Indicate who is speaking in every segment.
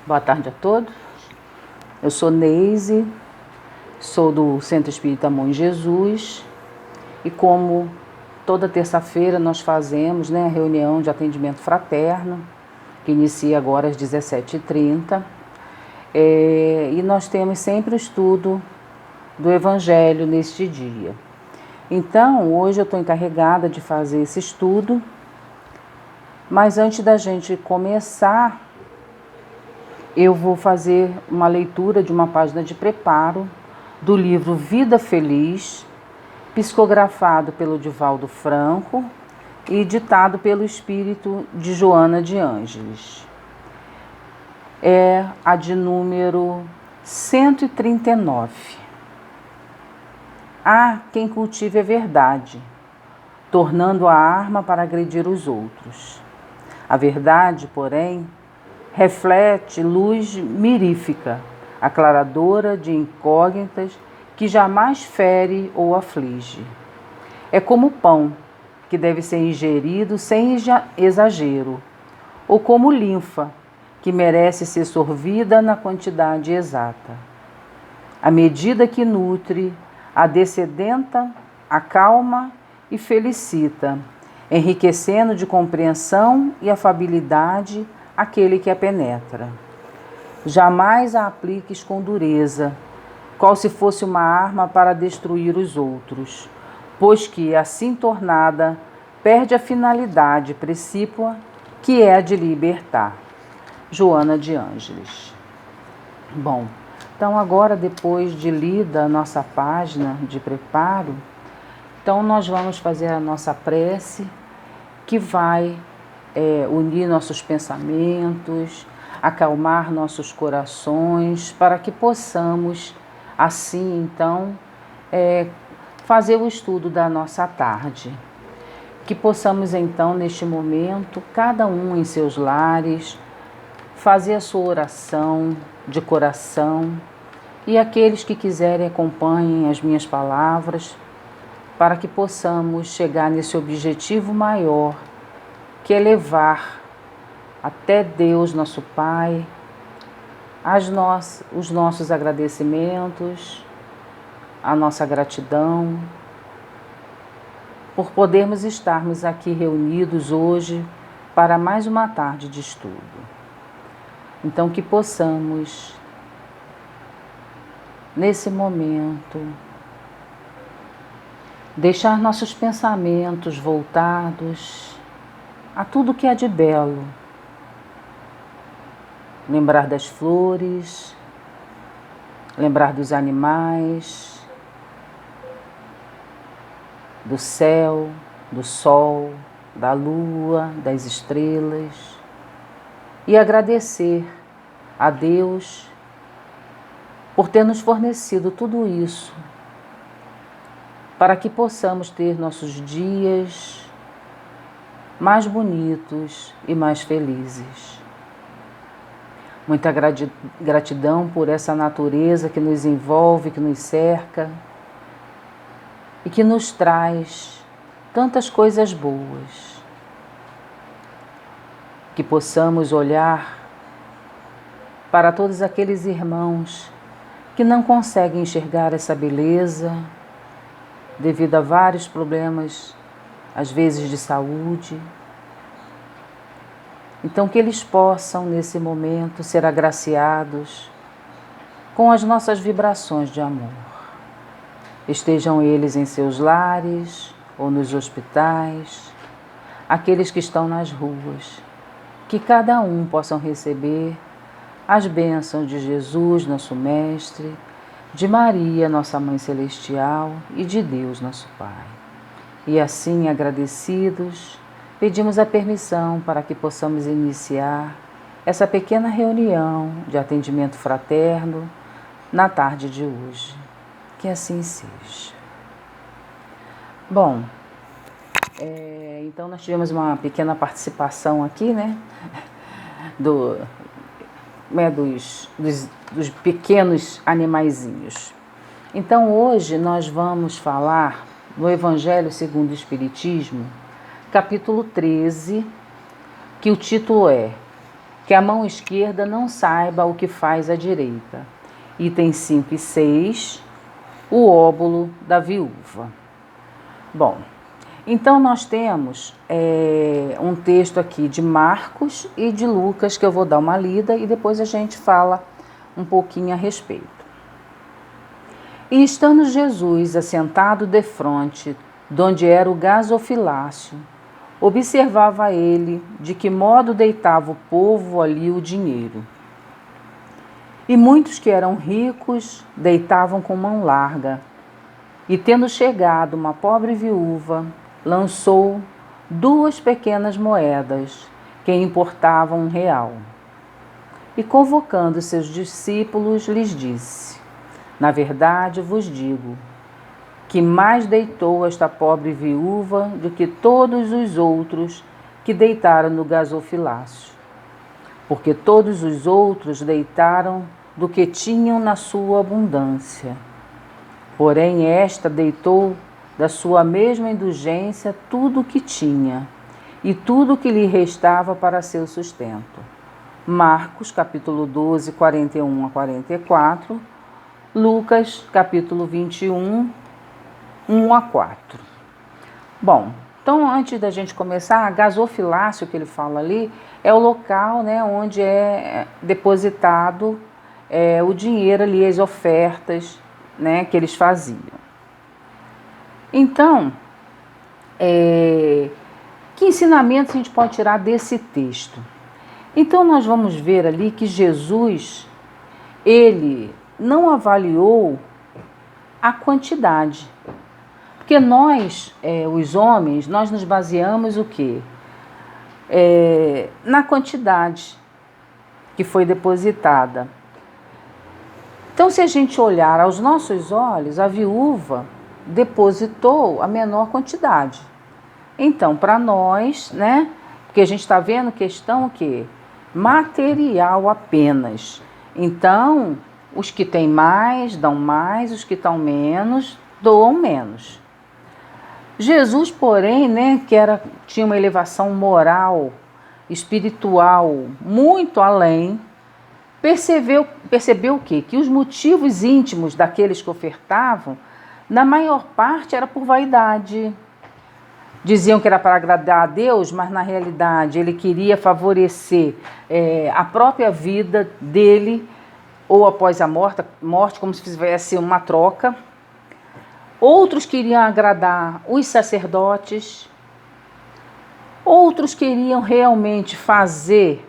Speaker 1: Boa tarde a todos. Eu sou Neise, sou do Centro Espírita Amor em Jesus e como toda terça-feira nós fazemos a reunião de atendimento fraterno, que inicia agora às 17h30, e nós temos sempre o estudo do Evangelho neste dia. Então, hoje eu estou encarregada de fazer esse estudo, mas antes da gente começar, eu vou fazer uma leitura de uma página de preparo do livro Vida Feliz, psicografado pelo Divaldo Franco e ditado pelo espírito de Joana de Ângeles. É a de número 139. Há quem cultive a verdade, tornando a arma para agredir os outros. A verdade, porém, reflete luz mirífica, aclaradora de incógnitas que jamais fere ou aflige. É como o pão, que deve ser ingerido sem exagero, ou como linfa, que merece ser sorvida na quantidade exata. À medida que nutre, a descedenta, acalma e felicita, enriquecendo de compreensão e afabilidade aquele que a penetra. Jamais a apliques com dureza, qual se fosse uma arma para destruir os outros, pois que, assim tornada, perde a finalidade precípua, que é a de libertar. Joana de Ângeles. Bom, então agora, depois de lida a nossa página de preparo, então nós vamos fazer a nossa prece, que vai unir nossos pensamentos, acalmar nossos corações, para que possamos, assim, então, fazer o estudo da nossa tarde. Que possamos, então, neste momento, cada um em seus lares, fazer a sua oração de coração, e aqueles que quiserem acompanhem as minhas palavras, para que possamos chegar nesse objetivo maior, que é levar até Deus, nosso Pai, os nossos agradecimentos, a nossa gratidão, por podermos estarmos aqui reunidos hoje para mais uma tarde de estudo. Então, que possamos, nesse momento, deixar nossos pensamentos voltados a tudo que há de belo. Lembrar das flores, lembrar dos animais, do céu, do sol, da lua, das estrelas, e agradecer a Deus por ter nos fornecido tudo isso, para que possamos ter nossos dias mais bonitos e mais felizes. Muita gratidão por essa natureza que nos envolve, que nos cerca e que nos traz tantas coisas boas. Que possamos olhar para todos aqueles irmãos que não conseguem enxergar essa beleza devido a vários problemas, às vezes de saúde. Então, que eles possam, nesse momento, ser agraciados com as nossas vibrações de amor. Estejam eles em seus lares ou nos hospitais, aqueles que estão nas ruas, que cada um possam receber as bênçãos de Jesus, nosso Mestre, de Maria, nossa Mãe Celestial, e de Deus, nosso Pai. E assim, agradecidos, pedimos a permissão para que possamos iniciar essa pequena reunião de atendimento fraterno na tarde de hoje. Que assim seja. Bom, então nós tivemos uma pequena participação aqui, dos pequenos animaizinhos. Então hoje nós vamos falar no Evangelho segundo o Espiritismo, capítulo 13, que o título é que a mão esquerda não saiba o que faz a direita. Itens 5 e 6, o óbolo da viúva. Bom, então nós temos um texto aqui de Marcos e de Lucas que eu vou dar uma lida e depois a gente fala um pouquinho a respeito. E estando Jesus assentado defronte, donde era o gasofilácio, observava ele de que modo deitava o povo ali o dinheiro. E muitos que eram ricos deitavam com mão larga. E tendo chegado uma pobre viúva, lançou 2 pequenas moedas, que importavam R$1. E convocando seus discípulos, lhes disse: na verdade vos digo, que mais deitou esta pobre viúva do que todos os outros que deitaram no gasofilácio. Porque todos os outros deitaram do que tinham na sua abundância. Porém esta deitou da sua mesma indulgência tudo o que tinha, e tudo o que lhe restava para seu sustento. Marcos, capítulo 12, 41 a 44, Lucas, capítulo 21, 1 a 4. Bom, então antes da gente começar, gasofilácio que ele fala ali é o local, né, onde é depositado o dinheiro ali, as ofertas, né, que eles faziam. Então, que ensinamento a gente pode tirar desse texto? Então nós vamos ver ali que Jesus, ele não avaliou a quantidade. Porque nós, os homens, nós nos baseamos o quê? Na quantidade que foi depositada. Então, se a gente olhar aos nossos olhos, a viúva depositou a menor quantidade. Então, para nós, né? Porque a gente está vendo questão o quê? Material apenas. Então, os que têm mais, dão mais, os que estão menos, doam menos. Jesus, porém, né, tinha uma elevação moral, espiritual, muito além, percebeu o quê? Que os motivos íntimos daqueles que ofertavam, na maior parte, era por vaidade. Diziam que era para agradar a Deus, mas na realidade ele queria favorecer a própria vida dele, ou após a morte, como se fizesse uma troca. Outros queriam agradar os sacerdotes, outros queriam realmente fazer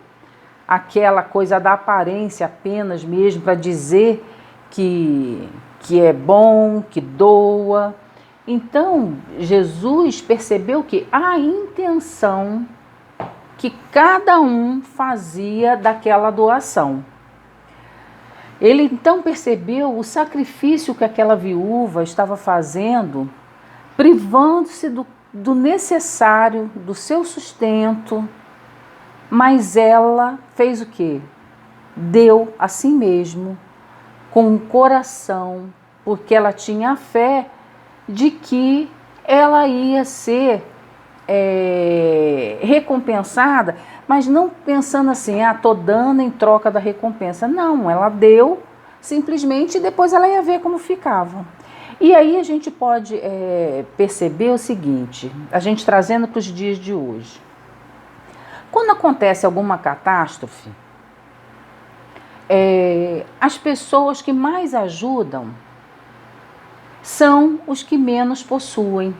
Speaker 1: aquela coisa da aparência apenas mesmo, para dizer que é bom, que doa. Então, Jesus percebeu que a intenção que cada um fazia daquela doação. Ele então percebeu o sacrifício que aquela viúva estava fazendo, privando-se do necessário, do seu sustento, mas ela fez o quê? Deu a si mesmo, com o coração, porque ela tinha a fé de que ela ia ser recompensada, mas não pensando assim, estou dando em troca da recompensa. Não, ela deu simplesmente e depois ela ia ver como ficava. E aí a gente pode perceber o seguinte, a gente trazendo para os dias de hoje. Quando acontece alguma catástrofe, as pessoas que mais ajudam são os que menos possuem.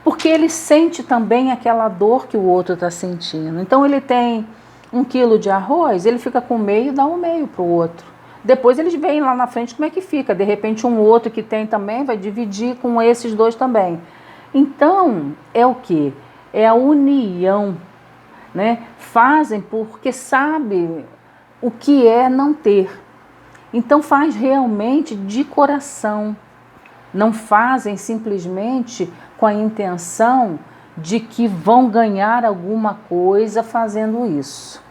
Speaker 1: Porque ele sente também aquela dor que o outro está sentindo. Então ele tem 1 quilo de arroz, ele fica com meio e dá o meio para o outro. Depois eles veem lá na frente como é que fica. De repente um outro que tem também vai dividir com esses 2 também. Então é o quê? É a união, né? Fazem porque sabe o que é não ter. Então faz realmente de coração. Não fazem simplesmente com a intenção de que vão ganhar alguma coisa fazendo isso.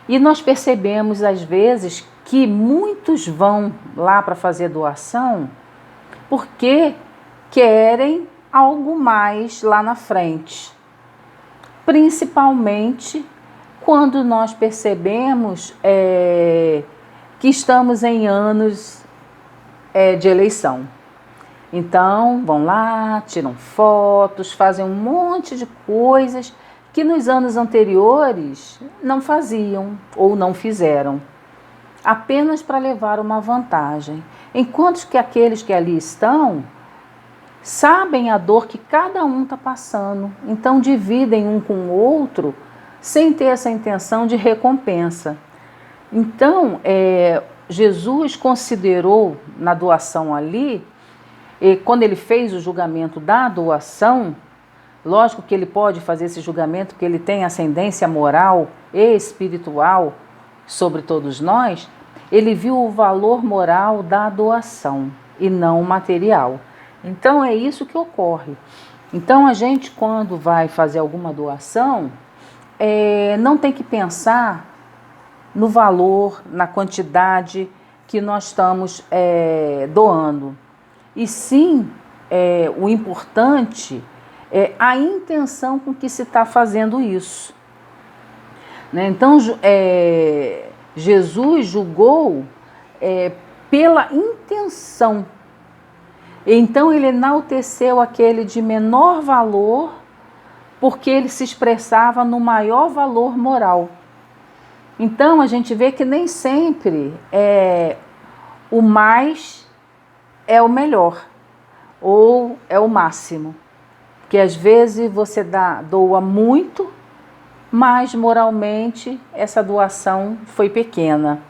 Speaker 1: E nós percebemos às vezes que muitos vão lá para fazer doação porque querem algo mais lá na frente. Principalmente quando nós percebemos que estamos em anos de eleição. Então, vão lá, tiram fotos, fazem um monte de coisas que nos anos anteriores não faziam ou não fizeram, apenas para levar uma vantagem. Enquanto que aqueles que ali estão sabem a dor que cada um está passando, então dividem um com o outro sem ter essa intenção de recompensa. Então, Jesus considerou na doação ali, e quando ele fez o julgamento da doação, lógico que ele pode fazer esse julgamento porque ele tem ascendência moral e espiritual sobre todos nós, ele viu o valor moral da doação e não material. Então é isso que ocorre. Então a gente, quando vai fazer alguma doação, não tem que pensar no valor, na quantidade que nós estamos doando. E sim, o importante é a intenção com que se está fazendo isso. Né? Então, Jesus julgou pela intenção. Então, ele enalteceu aquele de menor valor, porque ele se expressava no maior valor moral. Então, a gente vê que nem sempre o mais é o melhor, ou é o máximo. Porque às vezes você doa muito, mas moralmente essa doação foi pequena.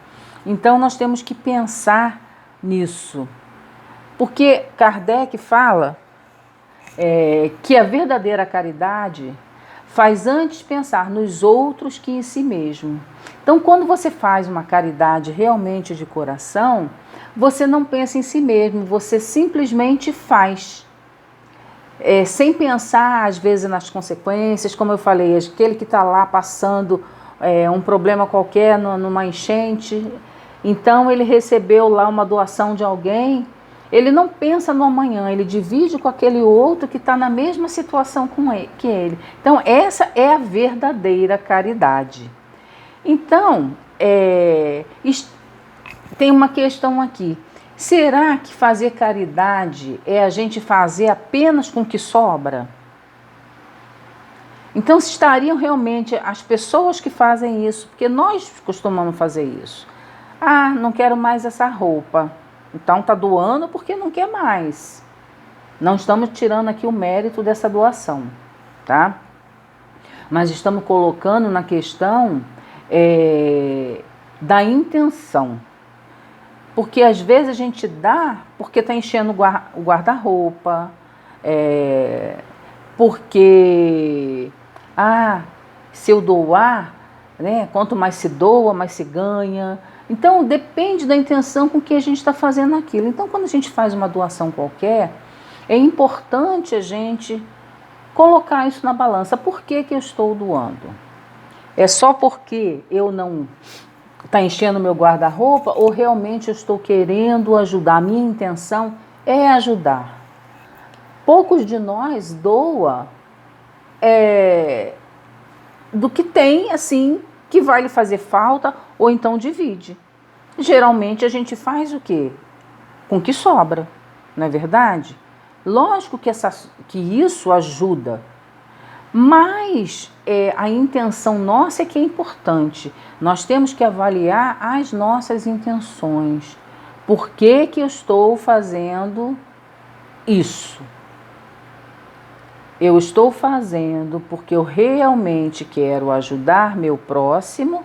Speaker 1: Então nós temos que pensar nisso. Porque Kardec fala que a verdadeira caridade faz antes pensar nos outros que em si mesmo. Então, quando você faz uma caridade realmente de coração, você não pensa em si mesmo, você simplesmente faz. Sem pensar, às vezes, nas consequências, como eu falei, aquele que está lá passando um problema qualquer numa enchente, então ele recebeu lá uma doação de alguém, ele não pensa no amanhã, ele divide com aquele outro que está na mesma situação que ele. Então, essa é a verdadeira caridade. Então, tem uma questão aqui. Será que fazer caridade é a gente fazer apenas com o que sobra? Então, se estariam realmente as pessoas que fazem isso, porque nós costumamos fazer isso. Ah, não quero mais essa roupa. Então, está doando porque não quer mais. Não estamos tirando aqui o mérito dessa doação, tá? Mas estamos colocando na questão da intenção. Porque às vezes a gente dá porque está enchendo o guarda-roupa, porque, se eu doar, né, quanto mais se doa, mais se ganha. Então depende da intenção com que a gente está fazendo aquilo. Então quando a gente faz uma doação qualquer, é importante a gente colocar isso na balança. Por que eu estou doando? É só porque eu não está enchendo meu guarda-roupa ou realmente eu estou querendo ajudar? A minha intenção é ajudar. Poucos de nós doa do que tem, assim, que vai lhe fazer falta ou então divide. Geralmente a gente faz o quê? Com o que sobra, não é verdade? Lógico que isso ajuda, mas a intenção nossa é que é importante. Nós temos que avaliar as nossas intenções. Por que eu estou fazendo isso? Eu estou fazendo porque eu realmente quero ajudar meu próximo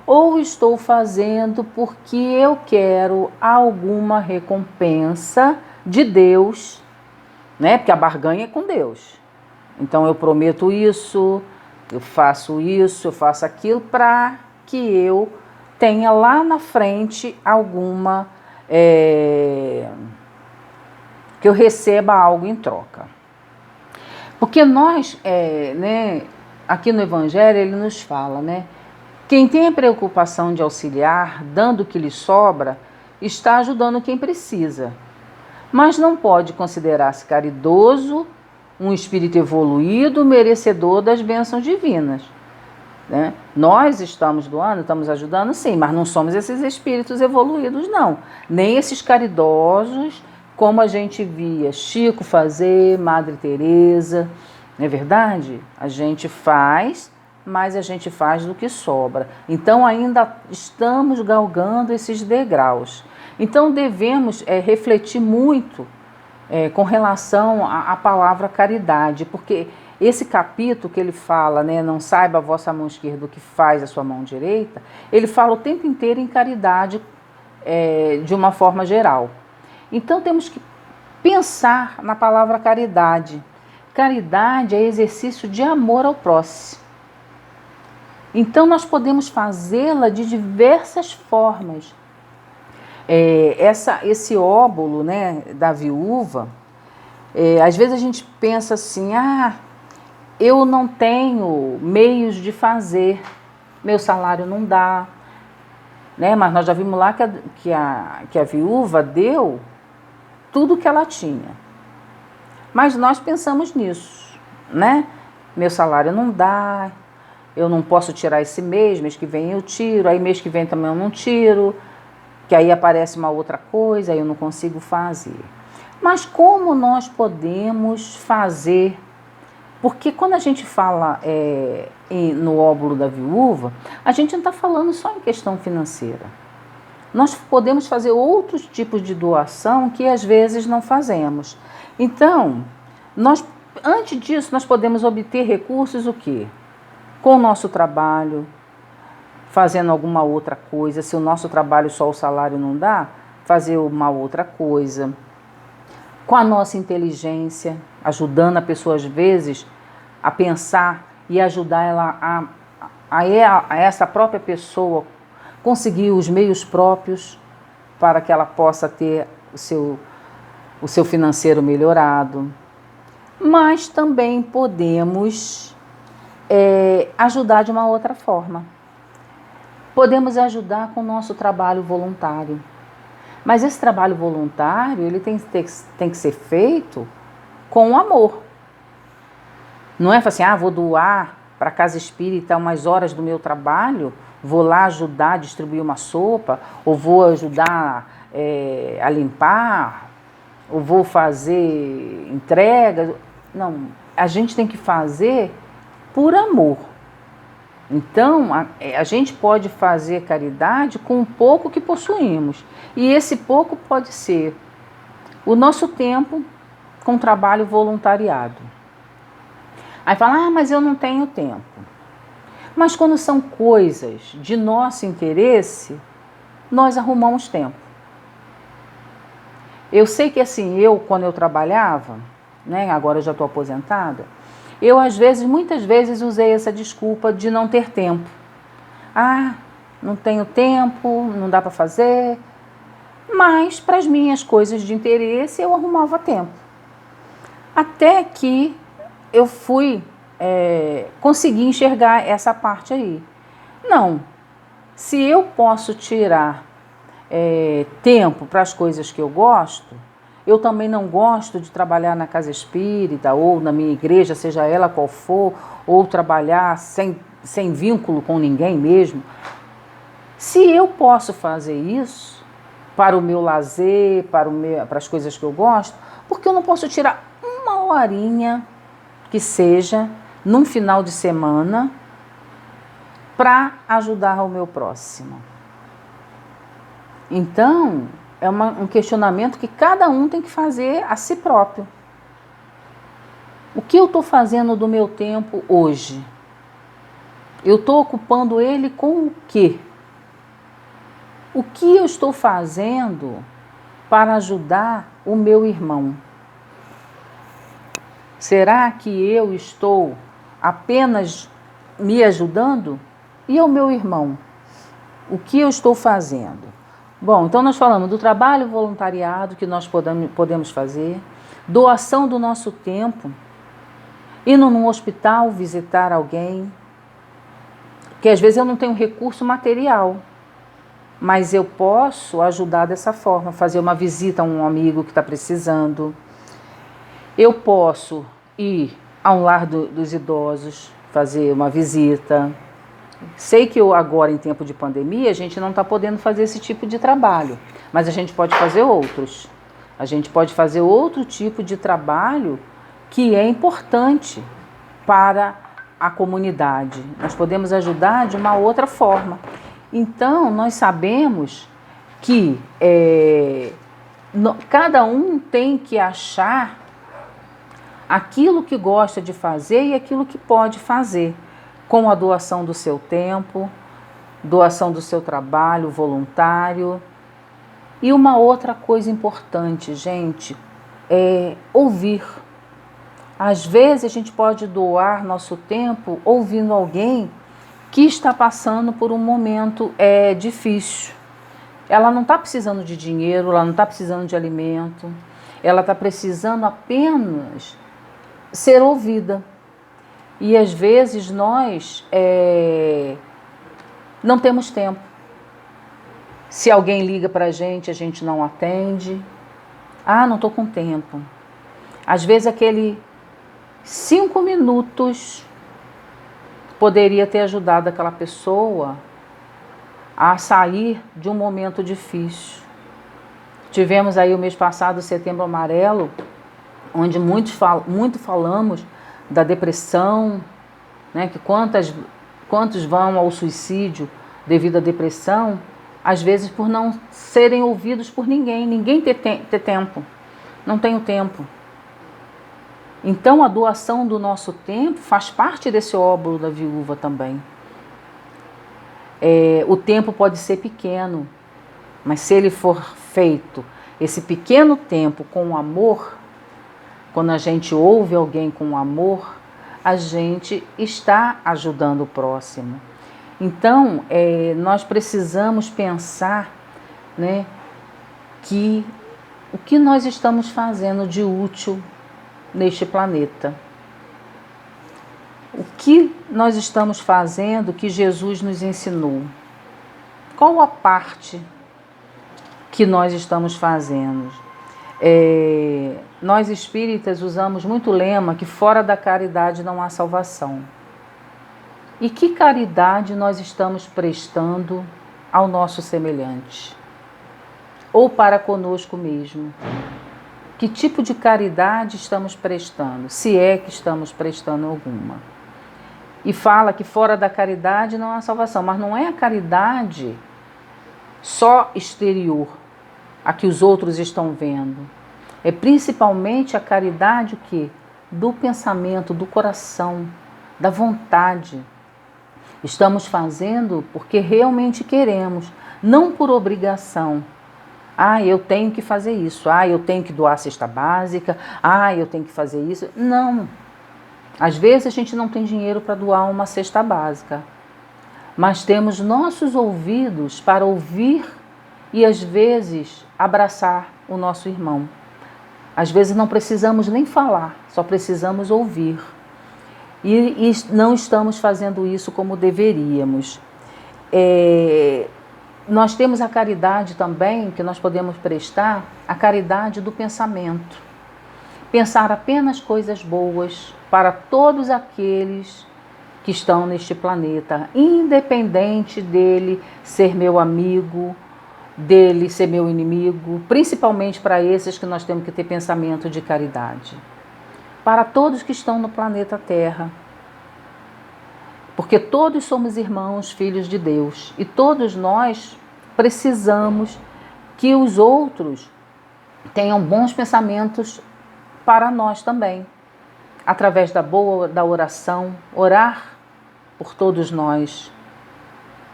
Speaker 1: ou estou fazendo porque eu quero alguma recompensa de Deus, né? Porque a barganha é com Deus. Então eu prometo isso, eu faço aquilo para que eu tenha lá na frente alguma, que eu receba algo em troca. Porque nós, aqui no Evangelho, ele nos fala, né? Quem tem a preocupação de auxiliar, dando o que lhe sobra, está ajudando quem precisa. Mas não pode considerar-se caridoso, um espírito evoluído, merecedor das bênçãos divinas. né? Nós estamos doando, estamos ajudando, sim, mas não somos esses espíritos evoluídos, não. Nem esses caridosos, como a gente via Chico fazer, Madre Teresa, não é verdade? A gente faz, mas a gente faz do que sobra. Então ainda estamos galgando esses degraus. Então devemos refletir muito com relação à palavra caridade, porque esse capítulo que ele fala, né, não saiba a vossa mão esquerda o que faz a sua mão direita, ele fala o tempo inteiro em caridade de uma forma geral. Então temos que pensar na palavra caridade. Caridade é exercício de amor ao próximo. Então nós podemos fazê-la de diversas formas. Esse óbolo, né, da viúva, às vezes a gente pensa assim, eu não tenho meios de fazer, meu salário não dá, né? Mas nós já vimos lá que a viúva deu tudo que ela tinha. Mas nós pensamos nisso, né? Meu salário não dá, eu não posso tirar esse mês que vem eu tiro, aí mês que vem também eu não tiro, que aí aparece uma outra coisa, aí eu não consigo fazer. Mas como nós podemos fazer? Porque quando a gente fala no óbolo da viúva, a gente não está falando só em questão financeira. Nós podemos fazer outros tipos de doação que às vezes não fazemos. Então, antes disso, nós podemos obter recursos o quê? Com o nosso trabalho, fazendo alguma outra coisa. Se o nosso trabalho só o salário não dá, fazer uma outra coisa. Com a nossa inteligência, ajudando a pessoa às vezes a pensar e ajudar ela a essa própria pessoa conseguir os meios próprios para que ela possa ter o seu financeiro melhorado. Mas também podemos ajudar de uma outra forma. Podemos ajudar com o nosso trabalho voluntário. Mas esse trabalho voluntário, ele tem que ser feito com amor. Não é assim, vou doar para a casa espírita umas horas do meu trabalho, vou lá ajudar a distribuir uma sopa, ou vou ajudar a limpar, ou vou fazer entrega. Não, a gente tem que fazer por amor. Então, a gente pode fazer caridade com o pouco que possuímos. E esse pouco pode ser o nosso tempo com trabalho voluntariado. Aí fala, mas eu não tenho tempo. Mas quando são coisas de nosso interesse, nós arrumamos tempo. Eu sei que assim, quando eu trabalhava, né, agora eu já estou aposentada, eu muitas vezes usei essa desculpa de não ter tempo. Não tenho tempo, não dá para fazer. Mas para as minhas coisas de interesse eu arrumava tempo. Até que eu consegui enxergar essa parte aí. Não, se eu posso tirar tempo para as coisas que eu gosto, eu também não gosto de trabalhar na casa espírita ou na minha igreja, seja ela qual for, ou trabalhar sem vínculo com ninguém mesmo. Se eu posso fazer isso para o meu lazer, para as coisas que eu gosto, por que eu não posso tirar uma horinha, que seja, num final de semana, para ajudar o meu próximo? Então, é um questionamento que cada um tem que fazer a si próprio. O que eu estou fazendo do meu tempo hoje? Eu estou ocupando ele com o quê? O que eu estou fazendo para ajudar o meu irmão? Será que eu estou apenas me ajudando? E o meu irmão? O que eu estou fazendo? Bom, então nós falamos do trabalho voluntariado que nós podemos fazer, doação do nosso tempo, indo num hospital visitar alguém, que às vezes eu não tenho recurso material, mas eu posso ajudar dessa forma, fazer uma visita a um amigo que está precisando. Eu posso ir a um lar dos idosos, fazer uma visita. Sei que agora, em tempo de pandemia, a gente não está podendo fazer esse tipo de trabalho, mas a gente pode fazer outros. A gente pode fazer outro tipo de trabalho que é importante para a comunidade. Nós podemos ajudar de uma outra forma. Então, nós sabemos que cada um tem que achar aquilo que gosta de fazer e aquilo que pode fazer, com a doação do seu tempo, doação do seu trabalho voluntário. E uma outra coisa importante, gente, é ouvir. Às vezes a gente pode doar nosso tempo ouvindo alguém que está passando por um momento difícil. Ela não está precisando de dinheiro, ela não está precisando de alimento, ela está precisando apenas ser ouvida. E às vezes nós não temos tempo. Se alguém liga para a gente não atende. Ah, não estou com tempo. Às vezes aquele 5 minutos poderia ter ajudado aquela pessoa a sair de um momento difícil. Tivemos aí o mês passado, o Setembro Amarelo, onde muito falamos da depressão, né, que quantos vão ao suicídio devido à depressão, às vezes por não serem ouvidos por ninguém ter tempo, não tenho tempo. Então a doação do nosso tempo faz parte desse óbolo da viúva também. O tempo pode ser pequeno, mas se ele for feito, esse pequeno tempo com amor, quando a gente ouve alguém com amor, a gente está ajudando o próximo. Então, nós precisamos pensar, né, que o que nós estamos fazendo de útil neste planeta. O que nós estamos fazendo que Jesus nos ensinou? Qual a parte que nós estamos fazendo? Nós espíritas usamos muito o lema que fora da caridade não há salvação. E que caridade nós estamos prestando ao nosso semelhante? Ou para conosco mesmo? Que tipo de caridade estamos prestando? Se é que estamos prestando alguma. E fala que fora da caridade não há salvação. Mas não é a caridade só exterior, a que os outros estão vendo. É principalmente a caridade o quê? Do pensamento, do coração, da vontade. Estamos fazendo porque realmente queremos, não por obrigação. Ah, eu tenho que fazer isso. Ah, eu tenho que doar a cesta básica. Ah, eu tenho que fazer isso. Não. Às vezes a gente não tem dinheiro para doar uma cesta básica. Mas temos nossos ouvidos para ouvir e às vezes abraçar o nosso irmão. Às vezes não precisamos nem falar, só precisamos ouvir. E não estamos fazendo isso como deveríamos. Nós temos a caridade também, que nós podemos prestar, a caridade do pensamento. Pensar apenas coisas boas para todos aqueles que estão neste planeta, independente dele ser meu amigo, dele ser meu inimigo, principalmente para esses que nós temos que ter pensamento de caridade. Para todos que estão no planeta Terra. Porque todos somos irmãos, filhos de Deus. E todos nós precisamos que os outros tenham bons pensamentos para nós também. Através da oração, orar por todos nós.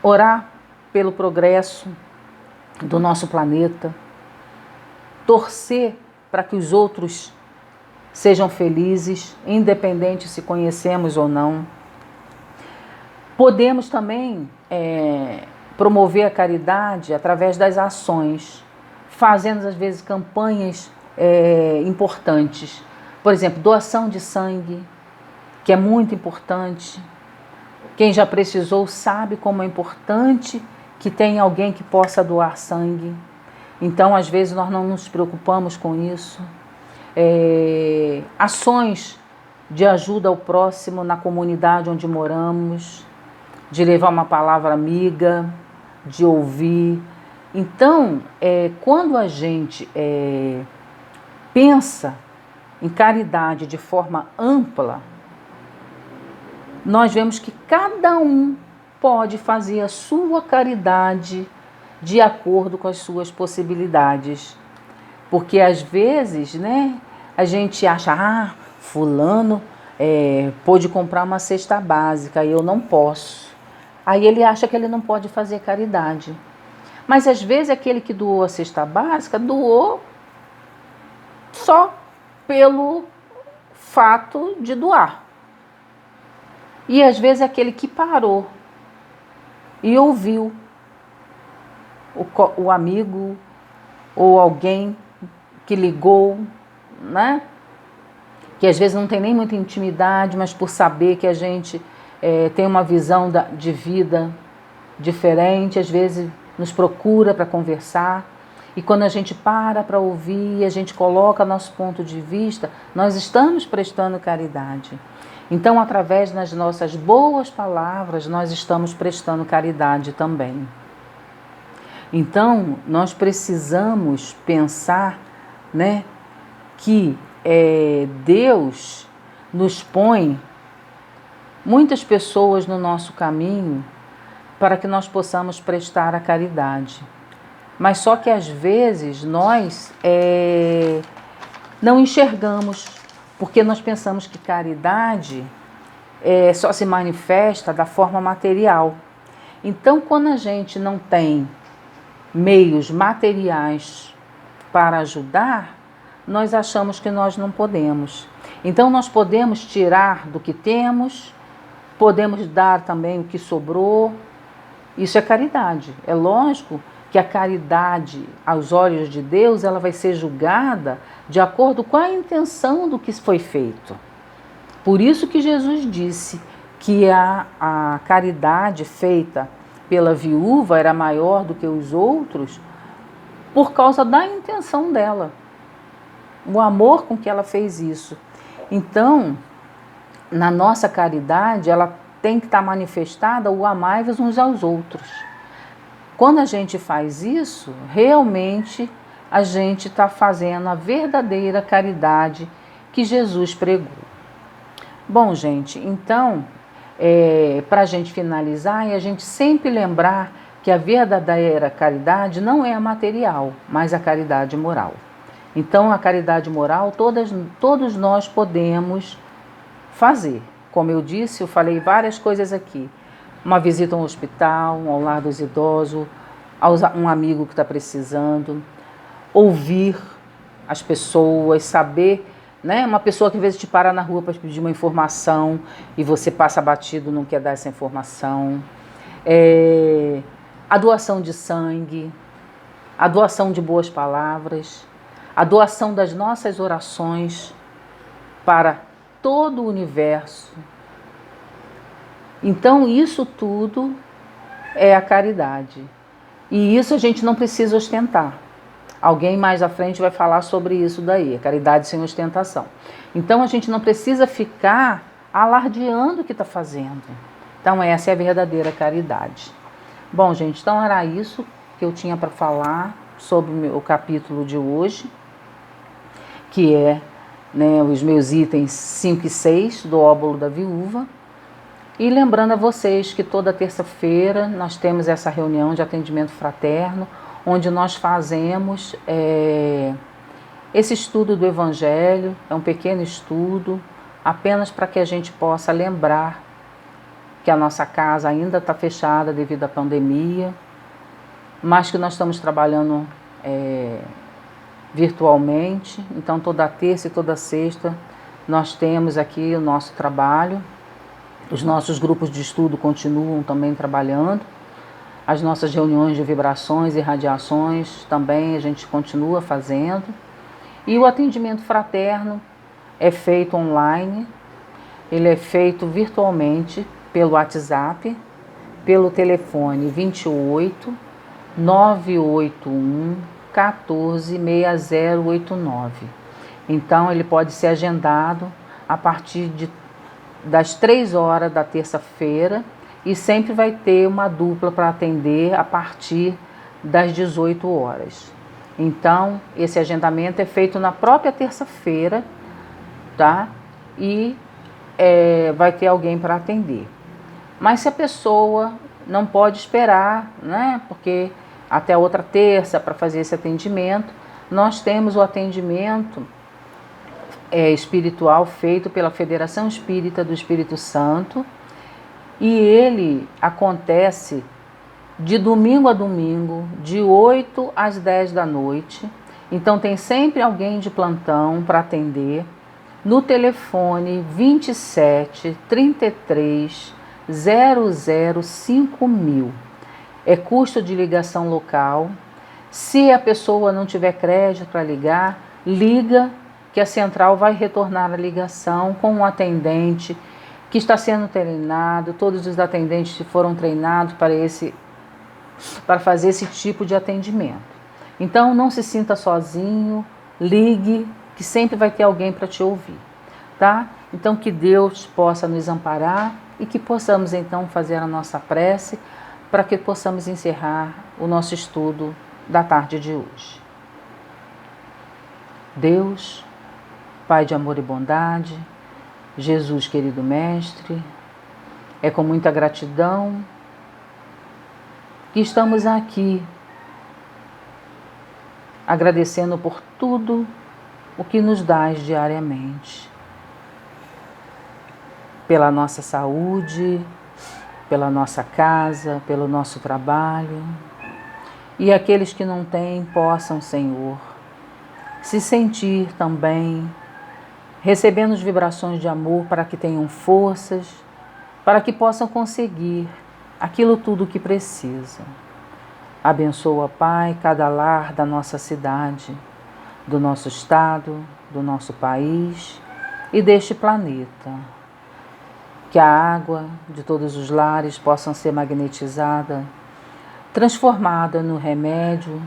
Speaker 1: Orar pelo progresso do nosso planeta. Torcer para que os outros sejam felizes, independente se conhecemos ou não. Podemos também promover a caridade através das ações, fazendo às vezes campanhas importantes. Por exemplo, doação de sangue, que é muito importante. Quem já precisou sabe como é importante que tenha alguém que possa doar sangue. Então, às vezes, nós não nos preocupamos com isso. Ações de ajuda ao próximo na comunidade onde moramos, de levar uma palavra amiga, de ouvir. Então, quando a gente pensa em caridade de forma ampla, nós vemos que cada um pode fazer a sua caridade de acordo com as suas possibilidades. Porque às vezes, né, a gente acha, fulano pôde comprar uma cesta básica e eu não posso. Aí ele acha que ele não pode fazer caridade. Mas às vezes aquele que doou a cesta básica doou só pelo fato de doar. E às vezes aquele que parou e ouviu o amigo ou alguém que ligou, né? Que às vezes não tem nem muita intimidade, mas por saber que a gente tem uma visão de vida diferente, às vezes nos procura para conversar. E quando a gente para ouvir, a gente coloca nosso ponto de vista, nós estamos prestando caridade. Então, através das nossas boas palavras, nós estamos prestando caridade também. Então, nós precisamos pensar, né, que Deus nos põe muitas pessoas no nosso caminho para que nós possamos prestar a caridade. Mas só que às vezes nós não enxergamos, porque nós pensamos que caridade só se manifesta da forma material. Então, quando a gente não tem meios materiais para ajudar, nós achamos que nós não podemos. Então, nós podemos tirar do que temos, podemos dar também o que sobrou. Isso é caridade. É lógico que a caridade, aos olhos de Deus, ela vai ser julgada de acordo com a intenção do que foi feito. Por isso que Jesus disse que a caridade feita pela viúva era maior do que os outros por causa da intenção dela, o amor com que ela fez isso. Então, na nossa caridade, ela tem que estar manifestada o amai-vos uns aos outros. Quando a gente faz isso, realmente a gente está fazendo a verdadeira caridade que Jesus pregou. Bom, gente, então, para a gente finalizar, e a gente sempre lembrar que a verdadeira caridade não é a material, mas a caridade moral. Então, a caridade moral, todos nós podemos fazer. Como eu disse, eu falei várias coisas aqui. Uma visita a um hospital, ao lar dos idosos, um amigo que está precisando, ouvir as pessoas, saber, né? Uma pessoa que às vezes te para na rua para pedir uma informação e você passa batido, não quer dar essa informação. A doação de sangue, a doação de boas palavras, a doação das nossas orações para todo o universo. Então, isso tudo é a caridade. E isso a gente não precisa ostentar. Alguém mais à frente vai falar sobre isso daí, a caridade sem ostentação. Então, a gente não precisa ficar alardeando o que está fazendo. Então, essa é a verdadeira caridade. Bom, gente, então era isso que eu tinha para falar sobre o capítulo de hoje, que é, né, os meus itens 5 e 6 do óbolo da viúva. E lembrando a vocês que toda terça-feira nós temos essa reunião de atendimento fraterno, onde nós fazemos esse estudo do Evangelho, é um pequeno estudo, apenas para que a gente possa lembrar que a nossa casa ainda está fechada devido à pandemia, mas que nós estamos trabalhando virtualmente. Então, toda terça e toda sexta nós temos aqui o nosso trabalho. Os nossos grupos de estudo continuam também trabalhando. As nossas reuniões de vibrações e radiações também a gente continua fazendo. E o atendimento fraterno é feito online, ele é feito virtualmente pelo WhatsApp, pelo telefone 28 981 14 6089. Então ele pode ser agendado a partir das 3 horas da terça-feira e sempre vai ter uma dupla para atender a partir das 18 horas. Então, esse agendamento é feito na própria terça-feira, tá? E vai ter alguém para atender. Mas se a pessoa não pode esperar, né? Porque até outra terça para fazer esse atendimento, nós temos o atendimento espiritual feito pela Federação Espírita do Espírito Santo, e ele acontece de domingo a domingo, de 8 às 10 da noite. Então tem sempre alguém de plantão para atender no telefone 27 33 00 5000. É custo de ligação local. Se a pessoa não tiver crédito para ligar, liga que a central vai retornar a ligação com um atendente que está sendo treinado. Todos os atendentes foram treinados para fazer esse tipo de atendimento. Então não se sinta sozinho, ligue, que sempre vai ter alguém para te ouvir, tá? Então que Deus possa nos amparar e que possamos então fazer a nossa prece para que possamos encerrar o nosso estudo da tarde de hoje. Deus, Pai de amor e bondade, Jesus querido Mestre, é com muita gratidão que estamos aqui agradecendo por tudo o que nos dás diariamente. Pela nossa saúde, pela nossa casa, pelo nosso trabalho. E aqueles que não têm possam, Senhor, se sentir também recebendo as vibrações de amor para que tenham forças, para que possam conseguir aquilo tudo que precisam. Abençoa, Pai, cada lar da nossa cidade, do nosso estado, do nosso país e deste planeta. Que a água de todos os lares possa ser magnetizada, transformada no remédio,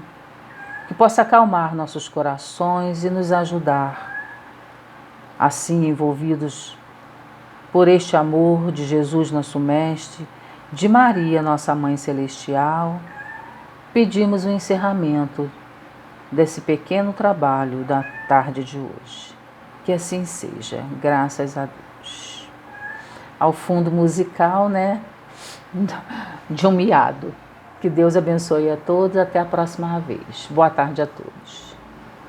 Speaker 1: que possa acalmar nossos corações e nos ajudar. Assim, envolvidos por este amor de Jesus, nosso Mestre, de Maria, nossa Mãe Celestial, pedimos o encerramento desse pequeno trabalho da tarde de hoje. Que assim seja, graças a Deus. Ao fundo musical, né, de um miado. Que Deus abençoe a todos, até a próxima vez. Boa tarde a todos.